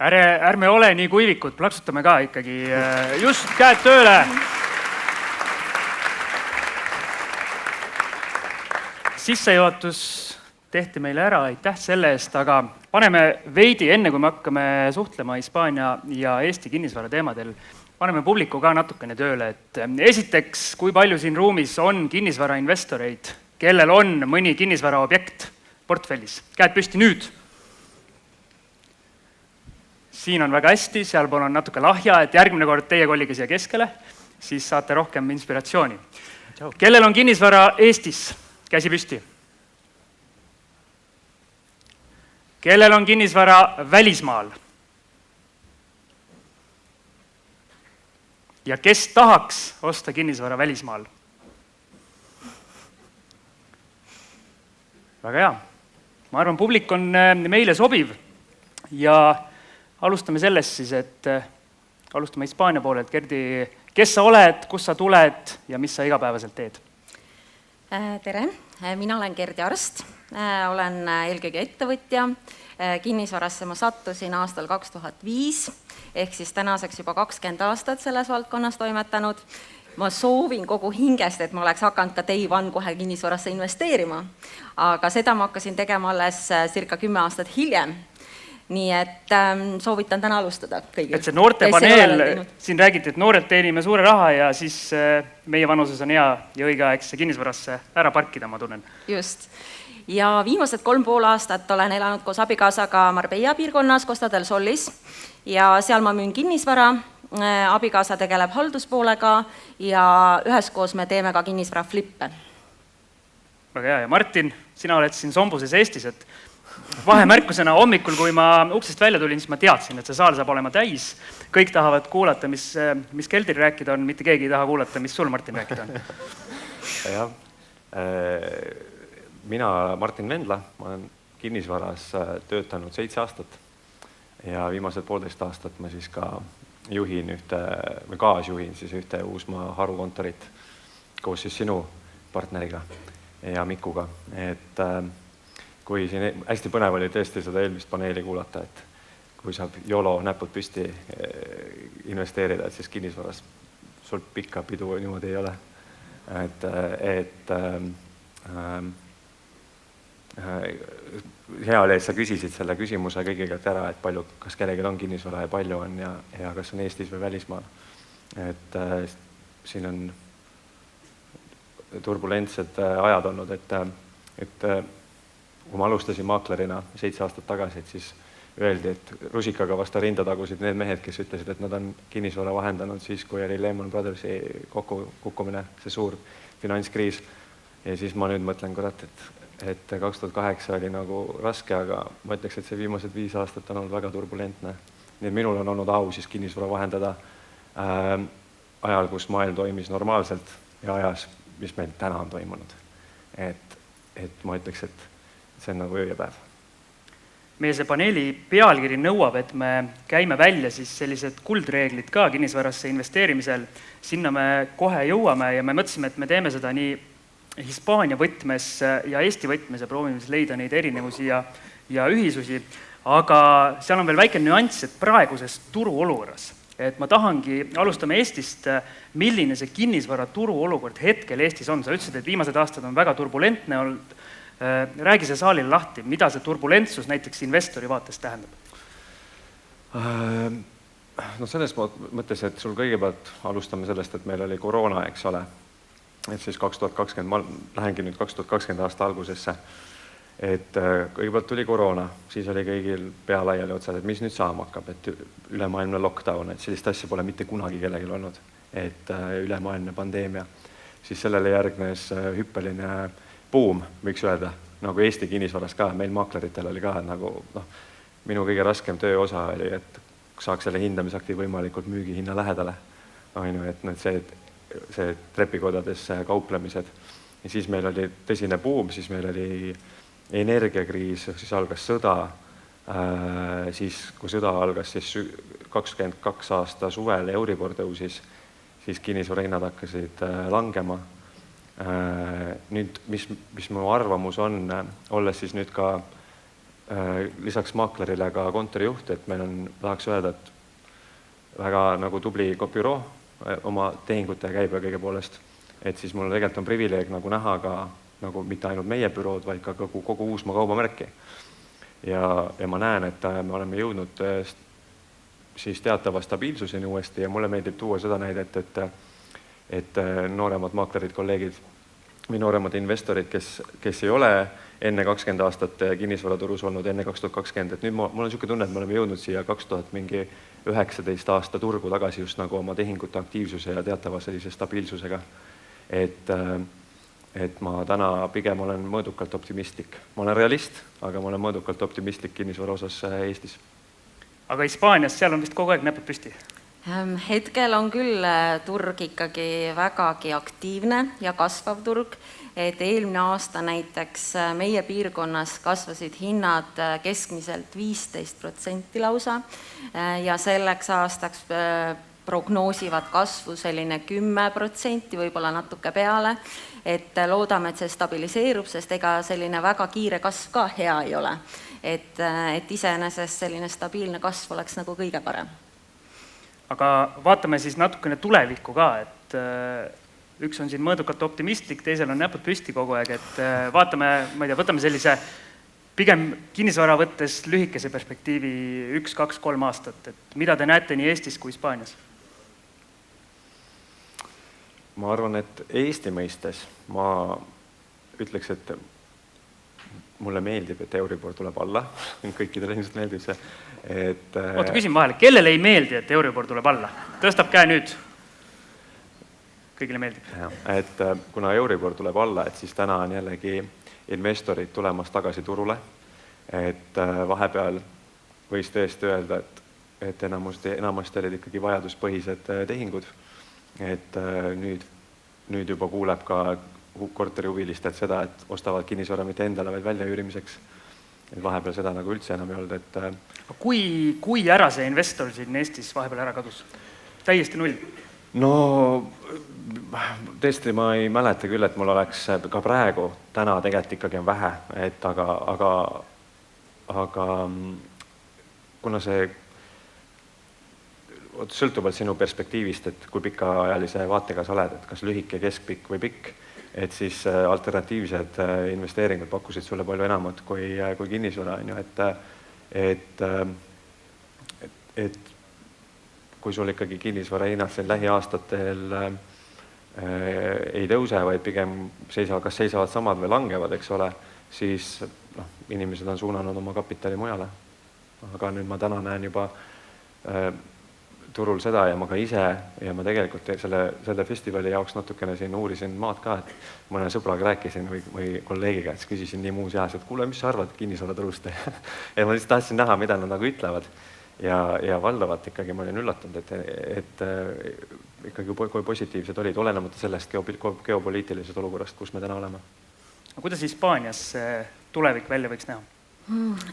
Ärme ole nii kuivikud, plaksutame ka ikkagi. Just, käed tööle! Sissejuhatus tehti meile ära, aitäh selle eest, aga paneme veidi, enne kui me hakkame suhtlema Hispaania ja Eesti kinnisvara teemadel, paneme publiku ka natukene tööle, et esiteks, kui palju siin ruumis on kinnisvarainvestoreid, kellel on mõni kinnisvaraobjekt portfellis? Käed püsti nüüd! Siin on väga hästi, sealpool on natuke lahja, et järgmine kord teie kollige siia keskele, siis saate rohkem inspiratsiooni. Kellel on kinnisvara Eestis? Käsi püsti. Kellel on kinnisvara välismaal? Ja kes tahaks osta kinnisvara välismaal? Väga hea. Ma arvan, publik on meile sobiv ja alustame sellest siis, et alustame Hispaania poole, et Gerdi, kes sa oled, kus sa tuled ja mis sa igapäevaselt teed? Tere, mina olen Gerdi Arst, olen eelkõige ettevõtja. Kinnisvarasse ma sattusin aastal 2005, ehk siis tänaseks juba 20 aastat selles valdkonnas toimetanud. Ma soovin kogu hingest, et ma oleks hakanud ka day one kohe kinnisvarasse investeerima, aga seda ma hakkasin tegema alles circa 10 aastat hiljem. Nii et soovitan täna alustada kõigil. Et see noortepaneel, siin räägiti, et noored teenime suure raha ja siis meie vanuses on hea ja õige aeg see kinnisvarasse ära parkida, ma tunnen. Just. Ja viimased 3,5 aastat olen elanud koos abikaasaga Marbella piirkonnas Costa del Solis ja seal ma müün kinnisvara. Abikaasa tegeleb halduspoolega ja üheskoos me teeme ka kinnisvara flippe. Väga hea. Ja Martin, sina oled siin Sombuses Eestis, et vahemärkusena hommikul, kui ma uksest välja tulin, siis ma teadsin, et see saal saab olema täis. Kõik tahavad kuulata, mis Geldil rääkida on, mitte keegi ei taha kuulata, mis sul, Martin, rääkida on. Jah, mina Martin Vendla, ma olen kinnisvaras töötanud 7 aastat ja viimased 1,5 aastat ma siis ka juhin kaasjuhin siis ühte Uusmaa harukontorit koos siis sinu partneriga ja Mikuga, et kui siin hästi põnev oli tõesti seda eelmist paneeli kuulata, et kui saab YOLO näpud püsti investeerida, et siis kinnisvaras sul pikka pidu niimoodi ei ole. Hea oli, et sa küsisid selle küsimuse kõigepealt ära, et palju, kas kellelgi on kinnisvara ja palju on ja kas on Eestis või välismaal. Et siin on turbulentsed ajad olnud, et kui ma alustasin maaklerina 7 aastat tagasi, et siis öeldi, et rusikaga vastu rinda tagusid need mehed, kes ütlesid, et nad on kinnisvara vahendanud siis, kui oli Lehman Brothersi kokkukukkumine, see suur finantskriis. Ja siis ma nüüd mõtlen, kurat, et 2008 oli nagu raske, aga ma ütleks, et see viimased 5 aastat on olnud väga turbulentne. Nii et minul on olnud au siis kinnisvara vahendada ajal, kus maailm toimis normaalselt ja ajas, mis meil täna on toimunud. Et ma ütleks, et see on nagu öö ja päev. Meie see paneeli pealkiri nõuab, et me käime välja siis sellised kuldreeglid ka kinnisvarasse investeerimisel. Sinna me kohe jõuame ja me mõtlesime, et me teeme seda nii Hispaania võtmes ja Eesti võtmes ja proovime leida neid erinevusi ja ühisusi. Aga seal on veel väike nüanss, et praeguses turuolukorras. Et ma tahangi, alustame Eestist, milline see kinnisvara turuolukord hetkel Eestis on. Sa ütlesid, et viimased aastad on väga turbulentne olnud. Räägi see saalile lahti, mida see turbulentsus näiteks investori vaates tähendab? No selles mõttes, et sul kõigepealt alustame sellest, et meil oli koroona, eks ole. Et siis 2020, ma lähengi nüüd 2020 aasta algusesse. Et kõigepealt tuli koroona, siis oli kõigil pea laiali otsad, et mis nüüd saama hakkab, et ülemaailmne lockdown, et sellist asja pole mitte kunagi kellelgi olnud, et ülemaailmne pandeemia. Siis sellele järgnes hüppeline buum, võiks öelda, nagu Eesti kinnisvaras ka, meil maakleritel oli ka, nagu minu kõige raskem töö osa oli, et saaks selle hindamisakti võimalikult müügihinna lähedale. Et see trepikodades kauplemised. Ja siis meil oli tõsine buum, siis meil oli energiakriis, siis algas sõda. Siis kui sõda algas, siis 22 aasta suvel Euribor tõusis, siis kinnisvarahinnad hakkasid langema. Nüüd, mis mu arvamus on, olles siis nüüd ka lisaks maaklerile ka kontorijuht, et meil on, tahaks öelda, et väga nagu tubli büroo oma tehingute ja käibe kõige poolest, et siis mul tegelikult on privileeg nagu näha ka nagu mitte ainult meie bürood, vaid ka kogu Uusmaa kaubamärki. Ja ma näen, et me oleme jõudnud siis teatava stabiilsuseni uuesti ja mulle meeldib tuua seda näidet, et nooremad maaklerid, kolleegid või nooremad investorid, kes ei ole enne 20 aastat kinnisvaraturus olnud, enne 2020, et nüüd mul on niisugune tunne, et me oleme jõudnud siia 2019 aasta turgu tagasi just nagu oma tehingute aktiivsuse ja teatava sellise stabiilsusega. Et ma täna pigem olen mõõdukalt optimistlik. Ma olen realist, aga ma olen mõõdukalt optimistlik kinnisvara osas Eestis. Aga Hispaanias, seal on vist kogu aeg näpud püsti? Hetkel on küll turg ikkagi vägagi aktiivne ja kasvav turg, et eelmine aasta näiteks meie piirkonnas kasvasid hinnad keskmiselt 15% lausa ja selleks aastaks prognoosivad kasvu selline 10%, võib-olla natuke peale, et loodame, et see stabiliseerub, sest ega selline väga kiire kasv ka hea ei ole. Et iseenesest selline stabiilne kasv oleks nagu kõige parem. Aga vaatame siis natukene tulevikku ka, et üks on siin mõõdukalt optimistlik, teisel on näpud püsti kogu aeg, et vaatame, ma ei tea, võtame sellise pigem kinnisvara võttes lühikese perspektiivi 1, 2, 3 aastat, et mida te näete nii Eestis kui Hispaanias? Ma arvan, et Eesti mõistes ma ütleks, et mulle meeldib, et Euribor tuleb alla, kõikidele ilmselt meeldib see. Oota, küsin vahele, kellele ei meeldi, et Euribor tuleb alla? Tõstab käe nüüd. Kõigile meeldib. Et kuna Euribor tuleb alla, et siis täna on jällegi investorid tulemas tagasi turule, et vahepeal võis tõesti öelda, et enamasti olid ikkagi vajaduspõhised tehingud, et nüüd juba kuuleb ka korterihuvilistelt seda, et ostavad kinnisvara mitte endale, vaid väljaüürimiseks. Et vahepeal seda nagu üldse enam ei olnud, et Kui ära see investor siin Eestis vahepeal ära kadus? Täiesti null? No tõesti ma ei mäleta küll, et mul oleks ka praegu, täna tegelikult ikkagi on vähe, et aga kuna see sõltuvalt sinu perspektiivist, et kui pikaajalise vaatega sa oled, et kas lühike, keskpikk või pikk, et siis alternatiivsed investeeringud pakkusid sulle palju enamat kui kinnisvara, et kui sul ikkagi kinnisvara hinnad lähiaastatel ei tõuse, vaid pigem kas seisavad samad või langevad, eks ole, siis inimesed on suunanud oma kapitali mujale. Aga nüüd ma täna näen juba turul seda ja ma ka ise ja ma tegelikult selle festivali jaoks natukene siin uurisin maad ka, et mõne sõbraga rääkisin või kolleegiga, et küsisin nii muus jaas, et kuule, mis sa arvad kinnisvaraturust? Ja ma lihtsalt tahtsin näha, mida nad nagu ütlevad ja valdavalt ikkagi ma olin üllatunud, et ikkagi kui positiivsed olid, olenemata sellest geopoliitilisest olukorrast, kus me täna oleme. Kuidas Hispaanias tulevik välja võiks näha?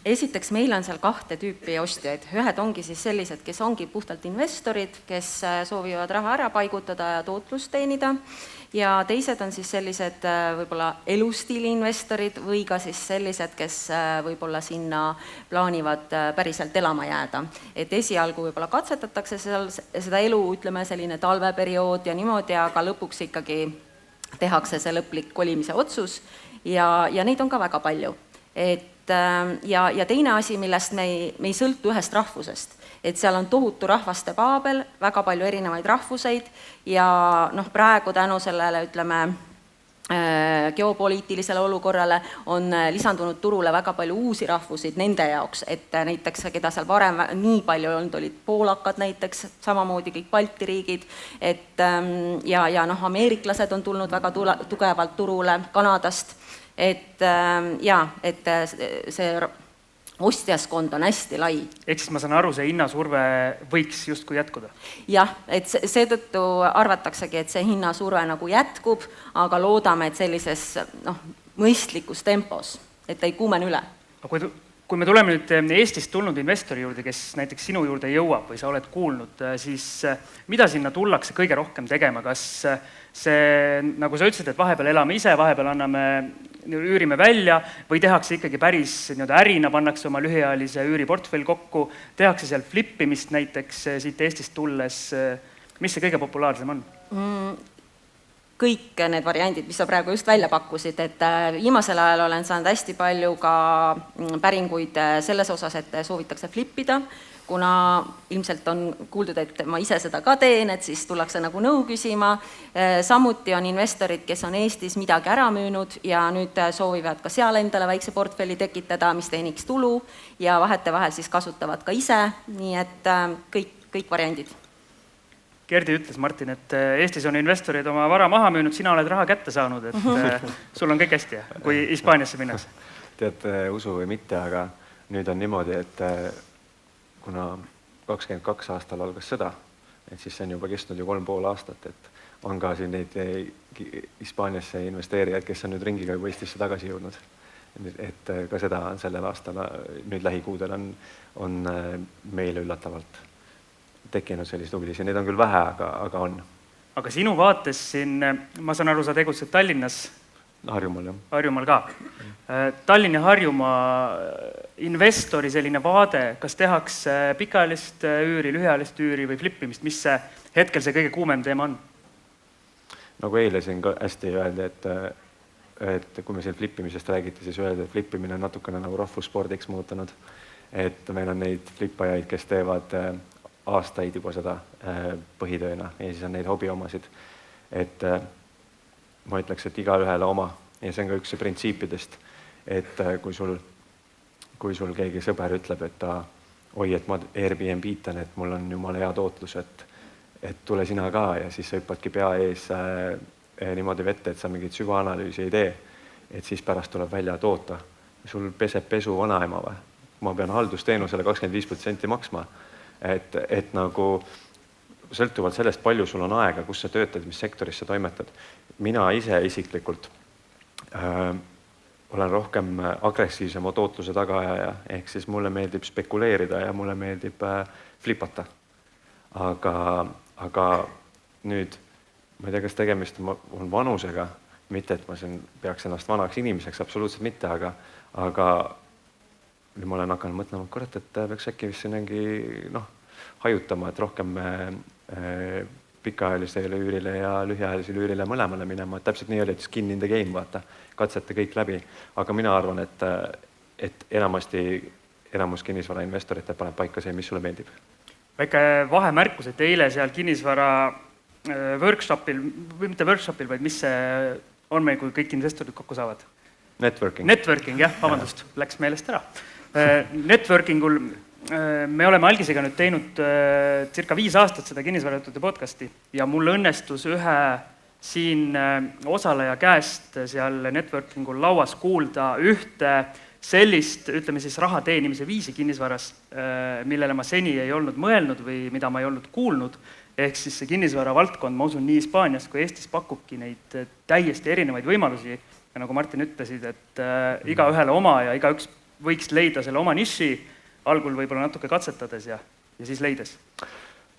Esiteks meil on seal 2 tüüpi ostjaid. Ühed ongi siis sellised, kes ongi puhtalt investorid, kes soovivad raha ära paigutada ja tootlust teenida ja teised on siis sellised võib-olla elustiili investorid või ka siis sellised, kes võib-olla sinna plaanivad päriselt elama jääda. Et esialgu võib-olla katsetatakse seda elu, ütleme selline talveperiood ja niimoodi, aga lõpuks ikkagi tehakse see lõplik kolimise otsus ja neid on ka väga palju. Ja teine asi, millest me ei sõltu ühest rahvusest, et seal on tohutu rahvaste paabel, väga palju erinevaid rahvuseid ja praegu tänu sellele, ütleme, geopoliitilisele olukorrale on lisandunud turule väga palju uusi rahvusid nende jaoks, et näiteks, keda seal varem nii palju olnud, olid poolakad näiteks, samamoodi kõik Balti riigid, ja ameeriklased on tulnud väga tugevalt turule Kanadast, et see ostjaskond on hästi lai. Ehk siis ma saan aru, see hinnasurve võiks justkui jätkuda? Jah, et seetõttu arvataksegi, et see hinnasurve nagu jätkub, aga loodame, et sellises mõistlikus tempos, et ei kuumen üle. kui me tuleme nüüd Eestist tulnud investori juurde, kes näiteks sinu juurde jõuab või sa oled kuulnud, siis mida sinna tullakse kõige rohkem tegema? Kas see, nagu sa ütlesid, et vahepeal elame ise, vahepeal üürime välja või tehakse ikkagi päris ärina, pannakse oma lühiajalise üüriportfell kokku, tehakse seal flippimist näiteks siit Eestist tulles, mis see kõige populaarsem on? Kõik need variandid, mis sa praegu just välja pakkusid, et viimasel ajal olen saanud hästi palju ka päringuid selles osas, et soovitakse flippida, kuna ilmselt on kuuldud, et ma ise seda ka teen, et siis tullakse nagu nõu küsima. Samuti on investorid, kes on Eestis midagi ära müünud ja nüüd soovivad ka seal endale väikse portfelli tekitada, mis teeniks tulu ja vahetevahel siis kasutavad ka ise, nii et kõik variandid. Gerdi ütles, Martin, et Eestis on investorid oma vara maha müünud, sina oled raha kätte saanud, et sul on kõik hästi, kui Hispaaniasse minnakse. Tead, usu või mitte, aga nüüd on niimoodi, et kuna 22 aastal algas sõda, et siis see on juba kestnud ju 3,5 aastat, et on ka siin neid Hispaaniasse investeerijaid, kes on nüüd ringiga juba Eestisse tagasi jõudnud. Et ka seda on sellel aastal, nüüd lähikuudel on meile üllatavalt tekkinud sellised huvilisi, neid on küll vähe, aga on. Aga sinu vaates siin, ma saan aru, sa tegutsed Tallinnas? Harjumaal, jah. Harjumaal ka. Tallinn ja Harjumaa investori selline vaade, kas tehakse pikaajalist üüri, lühiajalist üüri või flippimist, mis hetkel see kõige kuumem teema on? Nagu eile siin ka hästi öeldi, et kui me siin flippimisest räägiti, siis öeldi, et flippimine on natukene nagu rahvusspordiks muutunud. Et meil on neid flippajaid, kes teevad aastaid juba seda põhitööna ja siis on neid hobiomasid. Et ma ütleks, et igaühele oma ja see on ka üks printsiipidest, et kui sul keegi sõber ütleb, et et ma Airbnb itan, et mul on jumala hea tootlus, et tule sina ka ja siis sa hüppadki pea ees niimoodi vette, et sa mingit süvaanalüüsi ei tee, et siis pärast tuleb välja toota. Sul peseb pesu vanaema või? Ma pean haldusteenusele 25% maksma. Et nagu sõltuvalt sellest, palju sul on aega, kus sa töötad, mis sektoris sa toimetad. Mina ise isiklikult olen rohkem agressiivsema tootluse tagaajaja, ehk siis mulle meeldib spekuleerida ja mulle meeldib flipata. Aga nüüd, ma ei tea, kas tegemist on vanusega, mitte et ma siin peaks ennast vanaks inimeseks, absoluutselt mitte, aga nüüd ma olen hakanud mõtlema, kurat, et peaks äkki vist sinegi hajutama, et rohkem pikaajalisele üürile ja lühiajalisele üürile mõlemale minema. Et täpselt nii oli, et skin in the game, vaata, katsete kõik läbi. Aga mina arvan, et enamus kinnisvara investorite paneb paika see, mis sulle meeldib. Väike vahemärkus, et eile seal kinnisvara workshopil, või mitte workshopil, vaid mis see on meil, kui kõik investorid kokku saavad? Networking, jah, vabandust, läks meelest ära. Networkingul me oleme Algisega nüüd teinud circa 5 aastat seda kinnisvarajutude podcasti ja mul õnnestus ühe siin osaleja käest seal networkingul lauas kuulda ühte sellist, ütleme siis raha teenimise viisi kinnisvaras, millele ma seni ei olnud mõelnud või mida ma ei olnud kuulnud, ehk siis see kinnisvara valdkond, ma usun, nii Hispaanias kui Eestis pakubki neid täiesti erinevaid võimalusi ja nagu Martin ütlesid, et igaühele oma ja igaüks võiks leida selle oma niši, algul võib-olla natuke katsetades ja siis leides.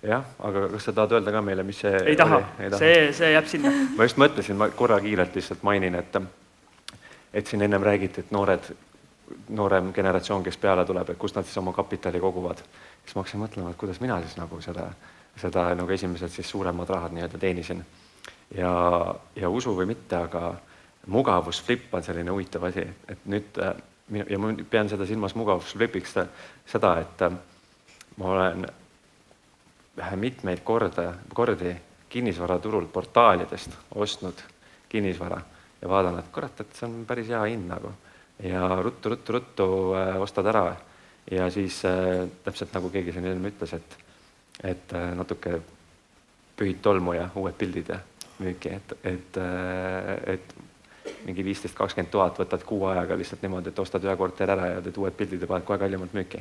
Jah, aga kas sa tahad öelda ka meile, mis see ei taha. See jääb sinna. Ma just mõtlesin, ma korra kiirelt lihtsalt mainin, et siin ennem räägiti, et noorem generatsioon, kes peale tuleb, et kust nad siis oma kapitali koguvad. Siis ma hakkasin mõtlema, et kuidas mina siis nagu seda nagu esimesed siis suuremad rahad nii-öelda teenisin. Ja usu või mitte, aga mugavusflip on selline huvitav asi, et nüüd ja ma pean seda silmas mugavusflipiks seda, et ma olen mitmeid kordi kinnisvaraturul portaalidest ostnud kinnisvara ja vaadanud, et kurat, et see on päris hea hind nagu. Ja ruttu ostad ära ja siis täpselt nagu keegi siin ilma ütles, et natuke pühid tolmu ja uued pildid ja müüki, et mingi 15-20 000 võtad kuu ajaga lihtsalt niimoodi, et ostad ühe korteri ära ja teed uued pildid ja paned kohe kallimalt müüki.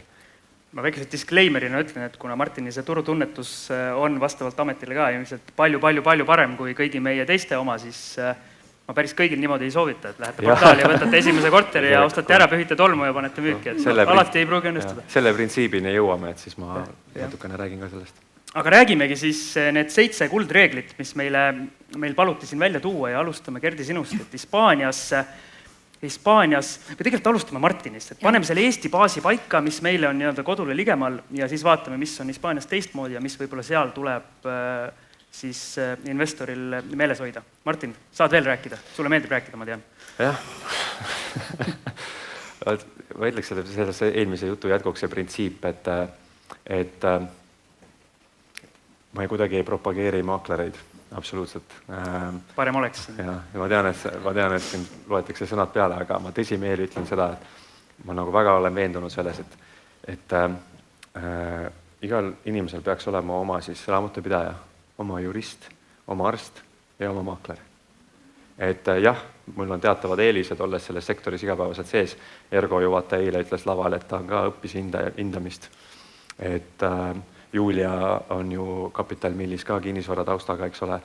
Ma väikese disclaimerina ütlen, et kuna Martini see turutunnetus on vastavalt ametile ka ilmselt palju parem kui kõigi meie teiste oma, siis ma päris kõigil niimoodi ei soovita, et lähete portaali ja võtate esimese korteri ja ostate ära, pühite tolmu ja panete müüki, et alati ei pruugi õnnestuda. Selle printsiibini jõuame, et siis ma natukene räägin ka sellest. Aga räägimegi siis need 7 kuldreeglit, mis meil paluti siin välja tuua ja alustame Gerdi sinust, et Hispaanias, või tegelikult alustame Martinist, et paneme selle Eesti baasi paika, mis meile on nii-öelda kodule ligemal ja siis vaatame, mis on Hispaanias teistmoodi ja mis võib-olla seal tuleb siis investoril meeles hoida. Martin, saad veel rääkida? Sulle meeldib rääkida, ma tean. Jah. Ma ütleks sellesse eelmise jutu jätkuks see printsiip, et ma kuidagi ei propageeri maaklereid. Absoluutselt. Parem oleks. Ja ma tean, et siin loetakse sõnad peale, aga ma tõsimeeli ütlen seda, et ma nagu väga olen veendunud selles, et igal inimesel peaks olema oma siis raamatupidaja, oma jurist, oma arst ja oma maakler. Et jah, mul on teatavad eelised, olles selles sektoris igapäevaselt sees. Ergo ju vaata eile ütles laval, et ta ka õppis hindamist. Et Julia on ju Capital Millis ka kinnisvara taustaga, eks ole.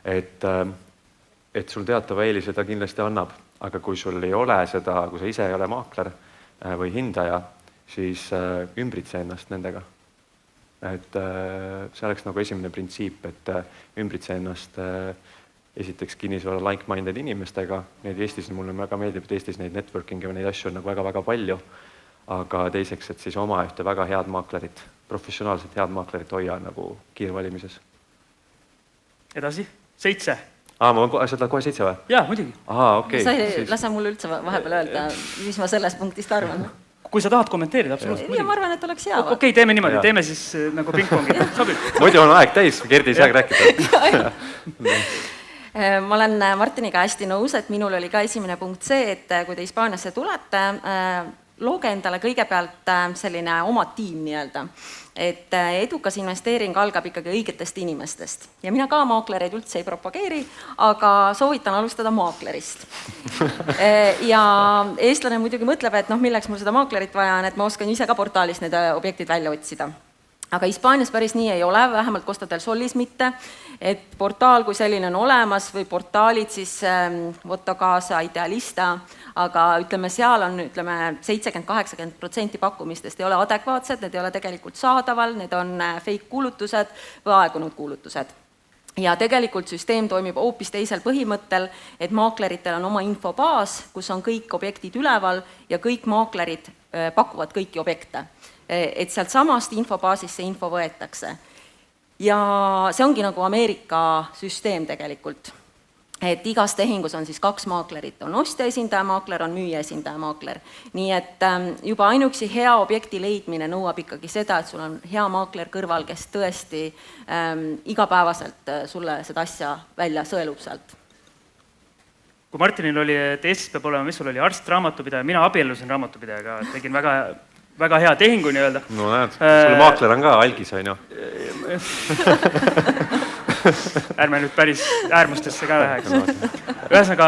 Et sul teatava eelise ta kindlasti annab, aga kui sul ei ole seda, kui sa ise ei ole maakler või hindaja, siis ümbritse ennast nendega. Et see oleks nagu esimene printsiip, et ümbritse ennast esiteks kinnisvara like-minded inimestega. Neid Eestis, mulle väga meeldib, et Eestis neid networking ja neid asju on nagu väga-väga palju. Aga teiseks, et siis oma ühte väga head maaklerit, professionaalselt head maaklerit hoia nagu kiirvalimises. Edasi, 7. Ma võin seda kohe 7 või? Jaa, muidugi. Okay. Sa ei lase mulle üldse vahepeal öelda, mis ma sellest punktist arvan. Kui sa tahad kommenteerida, absoluutselt. Ja ma arvan, et oleks hea. Okei, teeme niimoodi, teeme siis nagu pingpongi. Muidu on aeg täis, Gerdi ei saa rääkida. Ma olen Martiniga hästi nõus, et minul oli ka esimene punkt see, et kui te Hispaaniasse tulete, looge endale kõigepealt selline oma tiim nii-öelda. Et edukas investeering algab ikkagi õigetest inimestest. Ja mina ka maaklereid üldse ei propageeri, aga soovitan alustada maaklerist. Ja eestlane muidugi mõtleb, et milleks mul seda maaklerit vaja on, et ma oskan ise ka portaalis need objektid välja otsida. Aga Hispaanias päris nii ei ole, vähemalt Costa del Solis mitte, et portaal kui selline on olemas või portaalid siis Fotocasa, Idealista, aga ütleme, seal on 70-80% pakkumistest ei ole adekvaatsed, need ei ole tegelikult saadaval, need on fake kuulutused või aegunud kuulutused. Ja tegelikult süsteem toimib hoopis teisel põhimõttel, et maakleritel on oma infobaas, kus on kõik objektid üleval ja kõik maaklerid pakuvad kõiki objekte. Et sealt samast infobaasist see info võetakse. Ja see ongi nagu Ameerika süsteem tegelikult. Et igas tehingus on siis 2 maaklerit, on ostja esindaja maakler, on müüja esindaja maakler. Nii et juba ainuüksi hea objekti leidmine nõuab ikkagi seda, et sul on hea maakler kõrval, kes tõesti igapäevaselt sulle seda asja välja sõelub sealt. Kui Martinil oli, et Eestis peab olema, mis sul oli, arst, raamatupidaja, mina abiellusin raamatupidajaga, tegin väga hea tehingu nii-öelda. No näed, sul maakler on ka algis, on ju? Ärme nüüd päris äärmustesse ka läheks. Ühesõnaga,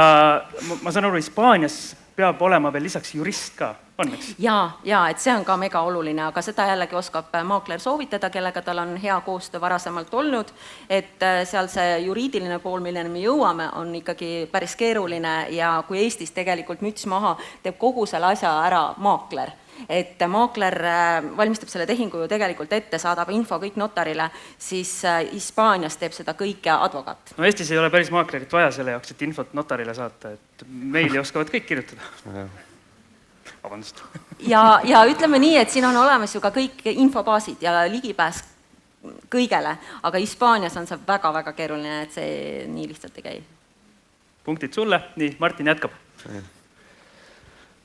ma saan aru, Hispaanias peab olema veel lisaks jurist ka, on eks? Jaa, et see on ka mega oluline, aga seda jällegi oskab maakler soovitada, kellega tal on hea koostöö varasemalt olnud, et seal see juriidiline pool, milleni me jõuame, on ikkagi päris keeruline ja kui Eestis tegelikult müts maha, teeb kogu selle asja ära maakler. Et maakler valmistab selle tehingu ju tegelikult ette, saadab info kõik notarile, siis Hispaanias teeb seda kõike advokaat. No Eestis ei ole päris maaklerit vaja selle jaoks, et infot notarile saata, et meili oskavad kõik kirjutada. Vabandust. Ja ütleme nii, et siin on olemas ju ka kõik infobaasid ja ligipääs kõigele, aga Hispaanias on see väga-väga keeruline, et see nii lihtsalt ei käi. Punktid sulle, nii, Martin jätkab.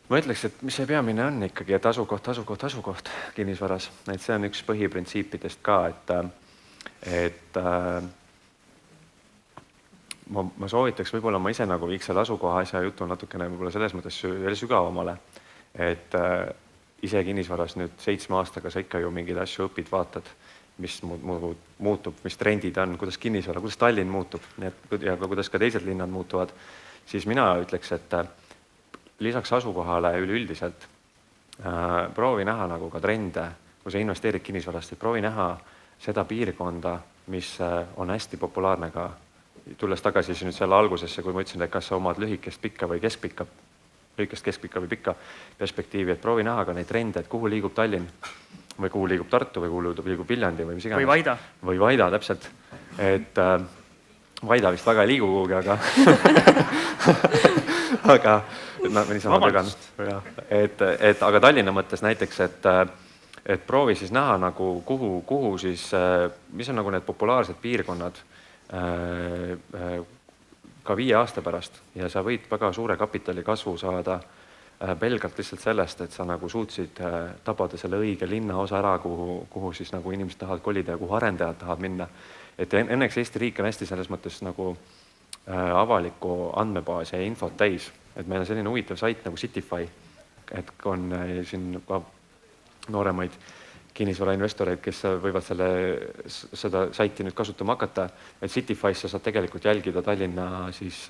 Ma ütleks, et mis see peamine on ikkagi, et asukoht kinnisvaras. Et see on üks põhiprintsiipidest ka, et ma soovitaks, võib-olla ma ise nagu viiks selle asukoha asja jutu natukene võib-olla selles mõttes veel sügavamale, et ise kinnisvaras nüüd 7 aastaga sa ikka ju mingeid asju õpid, vaatad, mis muutub, mis trendid on, kuidas kinnisvara, kuidas Tallinn muutub ja kuidas ka teised linnad muutuvad, siis mina ütleks, et lisaks asukohale üleüldiselt proovi näha nagu ka trende, kui sa investeerid kinnisvarast, et proovi näha seda piirkonda, mis on hästi populaarne ka tulles tagasi nüüd selle algusesse, kui ma ütlesin, et kas sa omad lühikest, pikka või keskpikka või pikka perspektiivi, et proovi näha ka neid trende, et kuhu liigub Tallinn või kuhu liigub Tartu või kuhu liigub Viljandi või mis iganes. Või Vaida, täpselt. Et Vaida vist väga ei liigu kuhugi, aga aga Tallinna mõttes näiteks, et proovi siis näha nagu kuhu siis, mis on nagu need populaarsed piirkonnad ka 5 aasta pärast ja sa võid väga suure kapitali kasvu saada pelgalt lihtsalt sellest, et sa nagu suutsid tabada selle õige linnaosa ära, kuhu siis nagu inimesed tahavad kolida ja kuhu arendajad tahavad minna. Et õnneks Eesti riik on hästi selles mõttes nagu avalikku andmebaasi ja infot täis. Et meil on selline huvitav sait nagu Cityfy, et on siin ka nooremaid kinnisvarainvestoreid, kes võivad seda saiti nüüd kasutama hakata, et Cityfy's sa saad tegelikult jälgida Tallinna siis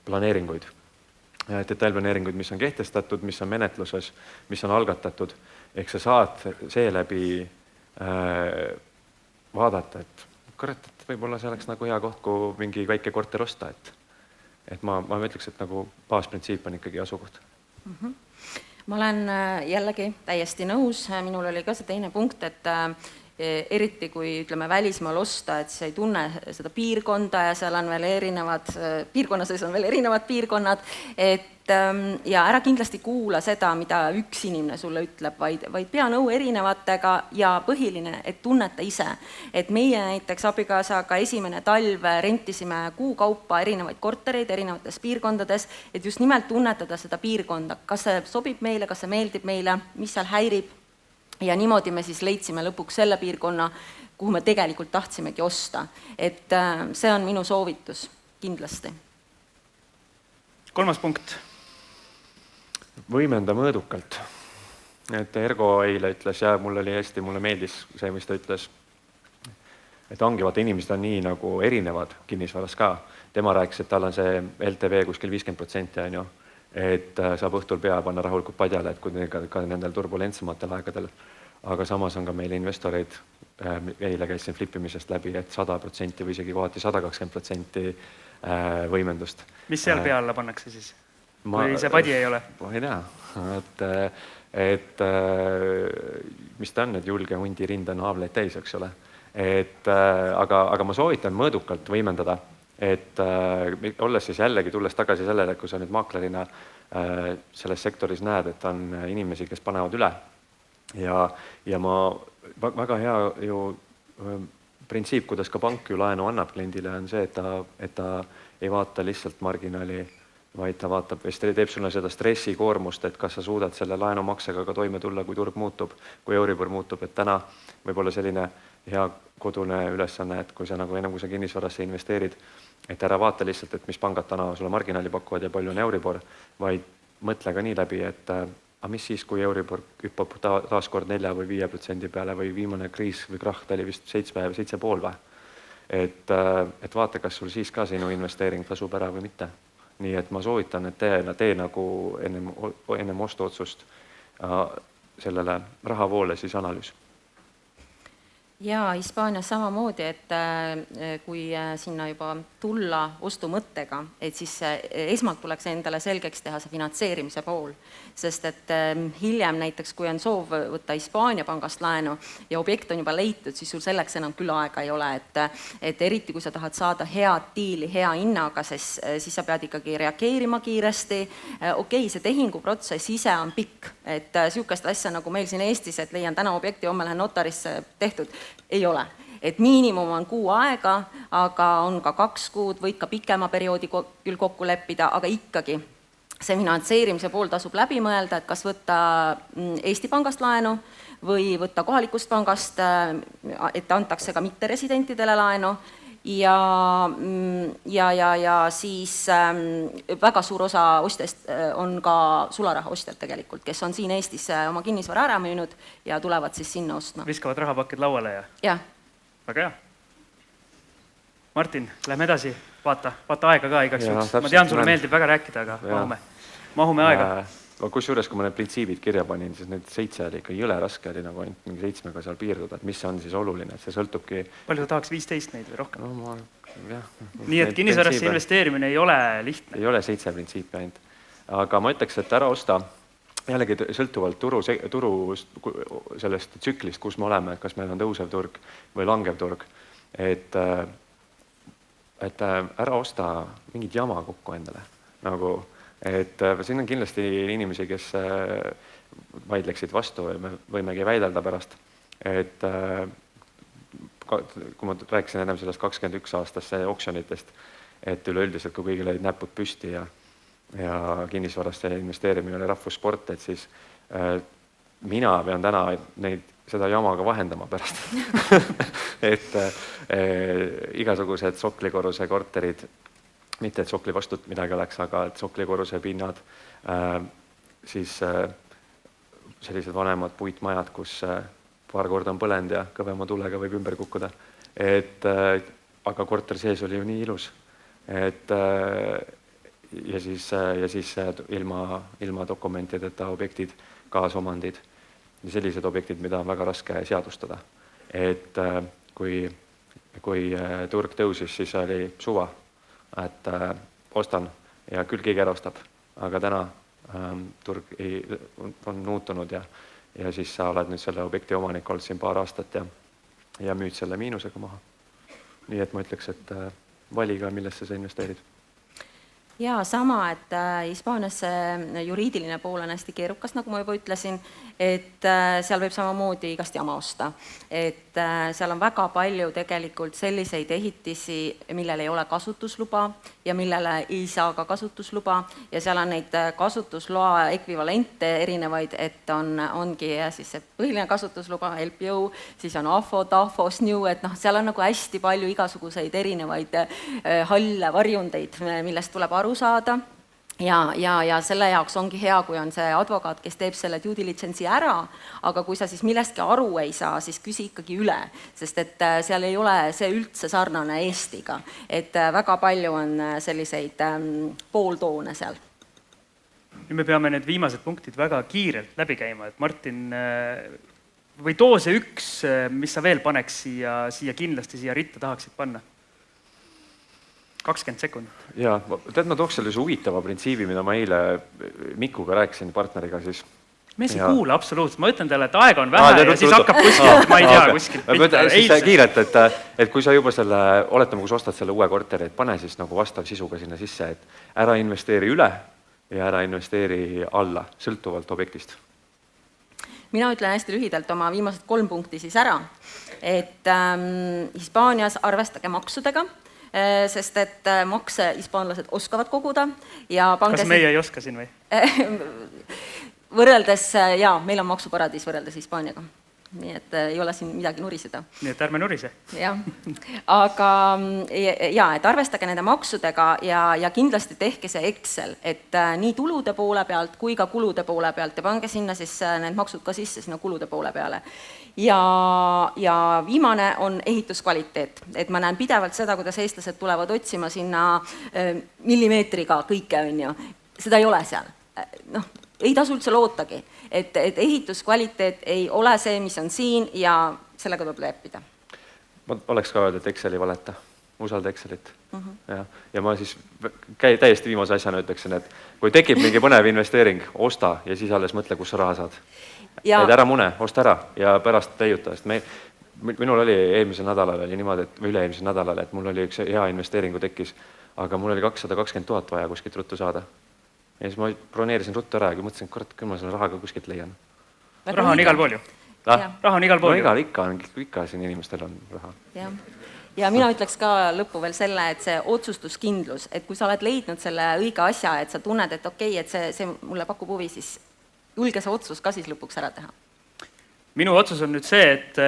planeeringuid. Detailplaneeringuid, mis on kehtestatud, mis on menetluses, mis on algatatud, ehk sa saad seeläbi vaadata, et kurat, et võib-olla see oleks nagu hea koht, kui mingi väike korter osta, et ma ütleks, et nagu baasprintsiip on ikkagi asukoht. Ma olen jällegi täiesti nõus, minul oli ka see teine punkt, et eriti kui ütleme välismaal osta, et sa ei tunne seda piirkonda ja seal on veel piirkonna sees on veel erinevad piirkonnad, ja ära kindlasti kuula seda, mida üks inimene sulle ütleb, vaid pea nõu erinevatega ja põhiline, et tunneta ise. Et meie näiteks abikaasaga esimene talv rentisime kuukaupa erinevaid kortereid erinevates piirkondades, et just nimelt tunnetada seda piirkonda, kas see sobib meile, kas see meeldib meile, mis seal häirib. Ja niimoodi me siis leidsime lõpuks selle piirkonna, kuhu me tegelikult tahtsimegi osta. Et see on minu soovitus, kindlasti. 3. punkt. Võimenda mõõdukalt. Et Ergo eile ütles ja mulle meeldis see, mis ta ütles, et ongi vaata inimesed on nii nagu erinevad kinnisvaras ka. Tema rääkis, et tal on see LTV kuskil 50% on ju, et saab õhtul pea panna rahulikult padjale, et kui ka nendel turbulentsematel aegadel. Aga samas on ka meil investoreid, eile käisin flippimisest läbi, et 100% või isegi kohati 120% võimendust. Mis seal pea alla pannakse siis? Kui see padi ei ole? Ma ei tea, et mis ta on, et julge hundi rinda on haavleid täis, eks ole. Aga ma soovitan mõõdukalt võimendada, et olles siis jällegi tulles tagasi sellele, kui sa nüüd maaklerina selles sektoris näed, et on inimesi, kes panevad üle ja ma väga hea ju printsiip, kuidas ka pank ju laenu annab kliendile, on see, et ta ei vaata lihtsalt marginaali, vaid ta vaatab, teeb sulle seda stressikoormust, et kas sa suudad selle laenumaksega ka toime tulla, kui turg muutub, kui Euribor muutub, et täna võib-olla selline hea kodune ülesanne, et kui sa nagu enam kui sa kinnisvarasse investeerid, et ära vaata lihtsalt, et mis pangad täna sulle marginaali pakuvad ja palju on Euribor, vaid mõtle ka nii läbi, et mis siis, kui Euribor hüppab taas kord 4 või 5% peale või viimane kriis või krahh, ta oli vist 7,5 või. Et vaata, kas sul siis ka sinu investeering tasub ära või mitte. Nii et ma soovitan, et tee nagu ennem ostuotsust sellele rahavoole siis analüüs. Ja Hispaanias samamoodi, et kui sinna juba tulla ostumõttega, et siis esmalt tuleks endale selgeks teha see finantseerimise pool, sest et hiljem näiteks, kui on soov võtta Hispaania pangast laenu ja objekt on juba leitud, siis sul selleks enam küll aega ei ole, et eriti kui sa tahad saada head diili, hea hinnaga, siis sa pead ikkagi reageerima kiiresti. Okei, see tehinguprotsess ise on pikk, et sihukest asja nagu meil siin Eestis, et leian täna objekti, homme lähen notarisse tehtud, ei ole. Et miinimum on 6 aega, aga on ka 2 kuud, võid ka pikema perioodi küll kokku leppida, aga ikkagi see finantseerimise pool tasub läbi mõelda, et kas võtta Eesti pangast laenu või võtta kohalikust pangast, et antakse ka mitteresidentidele laenu ja siis väga suur osa ostjast on ka sularaha ostjad tegelikult, kes on siin Eestis oma kinnisvara ära müünud ja tulevad siis sinna ostma. Viskavad rahapakid lauale ja? Jah. Väga hea. Martin, lähme edasi, vaata aega ka igaks juhuks. Ma tean, sulle meeldib väga rääkida, aga mahume aega. kusjuures, kui ma need printsiibid kirja panin, siis need 7 oli ikka jõle raske, oli nagu ainult mingi 7-ga seal piirduda, et mis on siis oluline, et see sõltubki... Palju ta tahaks 15 neid või rohkem? No, jah. Nii et kinnisvarasse investeerimine ei ole lihtne. Ei ole 7 printsiipi ainult. Aga ma ütleks, et ära osta jällegi sõltuvalt turu sellest tsüklist, kus me oleme, kas meil on tõusev turg või langev turg, et ära osta mingit jama kokku endale. Nagu, et siin on kindlasti inimesi, kes vaidleksid vastu ja me võimegi väidelda pärast, et kui ma rääkisin ennem sellest 21 aastasse oksjonitest, et üleüldiselt, kui kõigil olid näpud püsti ja kinnisvarasse investeerimine oli rahvussport, et siis mina pean täna seda jamaga vahendama pärast. et igasugused soklikorruse korterid, mitte et sokli vastu midagi oleks, aga et soklikorruse pinnad, siis sellised vanemad puitmajad, kus paar korda on põlend ja kõvema tulega võib ümber kukkuda. Aga korter sees oli ju nii ilus. Ja siis ilma dokumentideta objektid, kaasomandid ja sellised objektid, mida on väga raske seadustada. Et kui turg tõusis, siis oli suva, et ostan ja küll keegi ära ostab, aga täna turg on muutunud ja siis sa oled nüüd selle objekti omanik olnud siin paar aastat ja müüd selle miinusega maha. Nii et ma ütleks, et valiga, millesse sa investeerid. Ja sama, et Hispaanias see juriidiline pool on hästi keerukas, nagu ma juba ütlesin, et seal võib samamoodi igast jama osta. Et seal on väga palju tegelikult selliseid ehitisi, millel ei ole kasutusluba ja millele ei saa ka kasutusluba ja seal on neid kasutusloa ekvivalente erinevaid, et ongi siis see põhiline kasutusluba, LPO, siis on AFO, TAFO, SNU, et seal on nagu hästi palju igasuguseid erinevaid halle varjundeid, millest tuleb aru saada ja selle jaoks ongi hea, kui on see advokaat, kes teeb selle due diligence'i ära, aga kui sa siis millestki aru ei saa, siis küsi ikkagi üle, sest et seal ei ole see üldse sarnane Eestiga, et väga palju on selliseid pooltoone seal. Nüüd me peame need viimased punktid väga kiirelt läbi käima, et Martin, või too see üks, mis sa veel paneks siia kindlasti siia ritta tahaksid panna? 20 sekundit. Ja, ma tooks sellise huvitava printsiibi, mida ma eile Mikuga rääkisin partneriga siis. Me ei kuula absoluutselt, ma ütlen teile, et aega on vähe ja siis hakkab kuskilt, ma ei tea, kuskilt pihta. Siis kiirelt, et kui sa juba oletame, kui sa ostad selle uue korteri, et pane siis nagu vastav sisuga sinna sisse, et ära investeeri üle ja ära investeeri alla, sõltuvalt objektist. Mina ütlen hästi lühidalt oma viimased 3 punkti siis ära, et Hispaanias arvestage maksudega, sest et makse hispaanlased oskavad koguda ja kas meie ei oska siin või? Võrreldes, meil on maksuparadiis võrreldes Hispaaniaga, nii et ei ole siin midagi nuriseda. Nii et ärme nurise. Jah, aga et arvestage nende maksudega ja kindlasti tehke see Excel, et nii tulude poole pealt kui ka kulude poole pealt ja pange sinna siis need maksud ka sisse sinna kulude poole peale. Ja viimane on ehituskvaliteet, et ma näen pidevalt seda, kuidas eestlased tulevad otsima sinna millimeetriga kõike, seda ei ole seal. Ei tasu üldse lootagi, et ehituskvaliteet ei ole see, mis on siin ja sellega tuleb leppida. Ma oleks ka öelda, et Exceli valeta, usalda Excelit. Ja ma siis täiesti viimase asjana ütleksin, et kui tekib mingi põnev investeering, osta ja siis alles mõtle, kus sa raha saad. Et ära mune, osta ära ja pärast täiuta, sest minul oli eelmisel nädalal oli niimoodi, et üle-eelmisel nädalal, et mul oli üks hea investeeringu tekkis, aga mul oli 220 000 vaja kuskilt ruttu saada. Ja siis ma broneerisin ruttu ära ja mõtlesin, et küll ma selle raha ka kuskilt leian. Raha on igal pool ju. Raha on igal pool ju. Ikka siin inimestel on raha. Ja mina ütleks ka lõppu veel selle, et see otsustuskindlus, et kui sa oled leidnud selle õige asja, et sa tunned, et okei, et see mulle pakub huvi, siis julge see otsus ka siis lõpuks ära teha. Minu otsus on nüüd see, et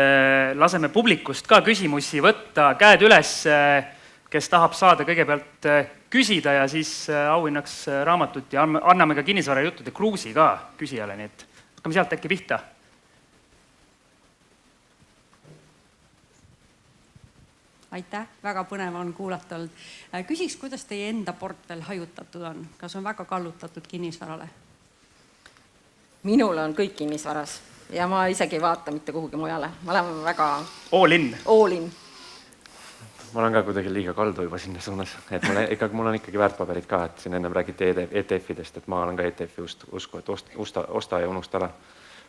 laseme publikust ka küsimusi võtta, käed üles, kes tahab saada kõigepealt küsida ja siis auhinnaks raamatut ja anname ka kinnisvara juttude kruusi ka küsijale, nii et hakkame sealt äkki pihta. Aitäh, väga põnev on kuulata olnud. Küsiks, kuidas teie enda portfell hajutatud on? Kas on väga kallutatud kinnisvarale? minul on kõik kinnisvaras ja ma isegi ei vaata mitte kuhugi mujale, ma olen väga All in. all in. ma olen ka kuidagi liiga kaldu juba sinna suunas, et mul on ikkagi väärtpaberid ka, et siin ennem räägiti ETF-idest, et ma olen ka ETF-i usku, et osta ja unusta ära.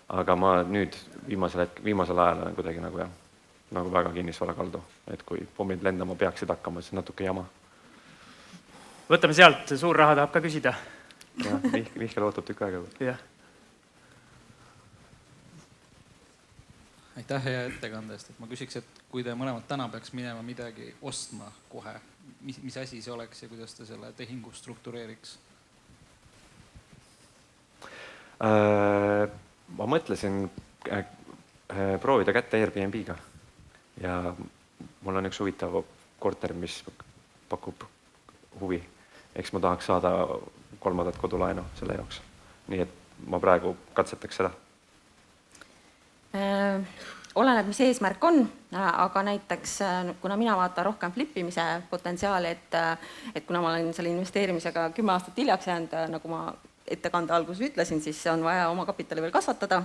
Aga ma nüüd viimasel ajal olen kuidagi nagu väga kinnisvara kaldu, et kui pommid lendama peaksid hakkama, siis natuke jama. Võtame sealt, suur raha tahab ka küsida. Ja, Mihkel ootab tükk aega. Jah. Aitäh hea ettekande eest, et ma küsiks, et kui te mõlemad täna peaks minema midagi ostma kohe, mis asi see oleks ja kuidas te selle tehingu struktureeriks? Ma mõtlesin proovida kätte Airbnb-ga ja mul on üks huvitav korter, mis pakub huvi. Eks ma tahaks saada 3. kodulaenu selle jaoks. Nii et ma praegu katsetaks seda. Oleneb, mis eesmärk on, aga näiteks kuna mina vaatan rohkem flippimise potentsiaali, et kuna ma olen selle investeerimisega 10 aastat hiljaks jäänud, nagu ma ettekande alguses ütlesin, siis on vaja oma kapitali veel kasvatada.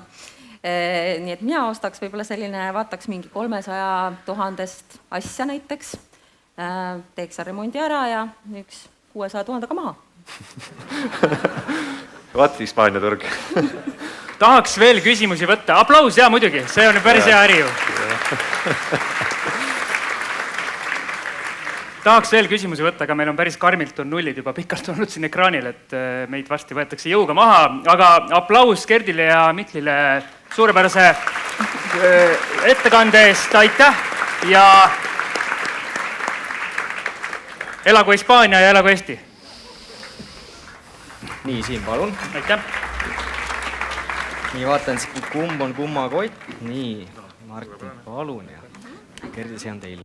Nii et mina ostaks võib-olla vaataks mingi 300 000 asja näiteks, teeks seal remondi ära ja üks 600 000 ka maha. Vaat Hispaania turg. Tahaks veel küsimusi võtta. Aplaus, jaa muidugi, see on päris hea äri ju. Tahaks veel küsimusi võtta, aga meil on päris karmilt on nullid juba pikalt olnud siin ekraanil, et meid varsti võetakse jõuga maha, aga aplaus Gerdile ja Miklile suurepärase ettekande eest, aitäh ja elagu Hispaania ja elagu Eesti! Nii, siin palun. Aitäh! Nii, vaatan, kumb on kumma kott. Nii, Martin, palun ja Gerdi, see on teile.